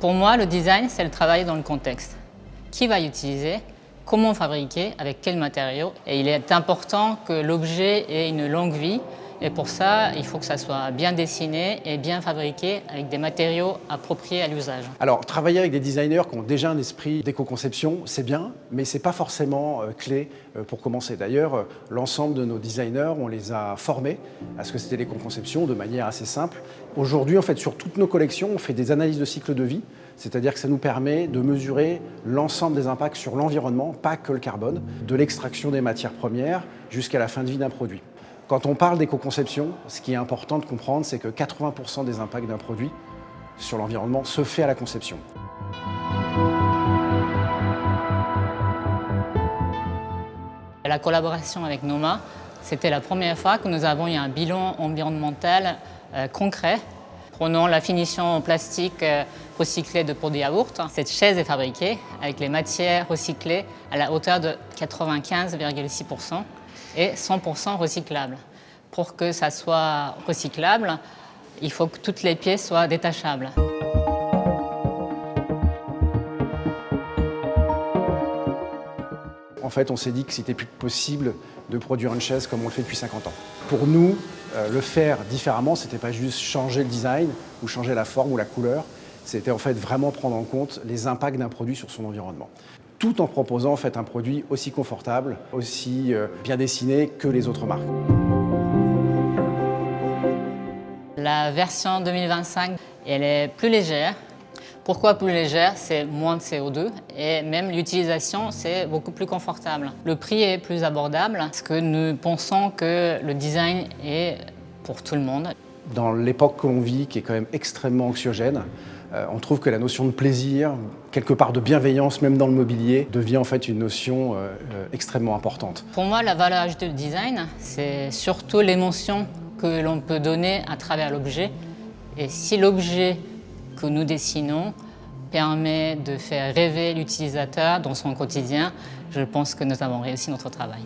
Pour moi, le design, c'est le travail dans le contexte. Qui va l'utiliser? Comment fabriquer? Avec quels matériaux? Et il est important que l'objet ait une longue vie. Et pour ça, il faut que ça soit bien dessiné et bien fabriqué avec des matériaux appropriés à l'usage. Alors, travailler avec des designers qui ont déjà un esprit d'éco-conception, c'est bien, mais ce n'est pas forcément clé pour commencer. D'ailleurs, l'ensemble de nos designers, on les a formés à ce que c'était l'éco-conception de manière assez simple. Aujourd'hui, en fait, sur toutes nos collections, on fait des analyses de cycle de vie, c'est-à-dire que ça nous permet de mesurer l'ensemble des impacts sur l'environnement, pas que le carbone, de l'extraction des matières premières jusqu'à la fin de vie d'un produit. Quand on parle d'éco-conception, ce qui est important de comprendre, c'est que 80% des impacts d'un produit sur l'environnement se fait à la conception. La collaboration avec Noma, c'était la première fois que nous avons eu un bilan environnemental concret. Prenons la finition en plastique recyclé de produits yaourt. Cette chaise est fabriquée avec les matières recyclées à la hauteur de 95,6% et 100% recyclable. Pour que ça soit recyclable, il faut que toutes les pièces soient détachables. En fait, on s'est dit que c'était plus possible de produire une chaise comme on le fait depuis 50 ans. Pour nous, le faire différemment, c'était pas juste changer le design ou changer la forme ou la couleur, c'était en fait vraiment prendre en compte les impacts d'un produit sur son environnement. Tout en proposant en fait un produit aussi confortable, aussi bien dessiné que les autres marques. La version 2025, elle est plus légère. Pourquoi plus légère? C'est moins de CO2 et même l'utilisation, c'est beaucoup plus confortable. Le prix est plus abordable parce que nous pensons que le design est pour tout le monde. Dans l'époque que l'on vit, qui est quand même extrêmement anxiogène, on trouve que la notion de plaisir, quelque part de bienveillance, même dans le mobilier, devient en fait une notion extrêmement importante. Pour moi, la valeur ajoutée du design, c'est surtout l'émotion que l'on peut donner à travers l'objet. Et si l'objet que nous dessinons permet de faire rêver l'utilisateur dans son quotidien, je pense que nous avons réussi notre travail.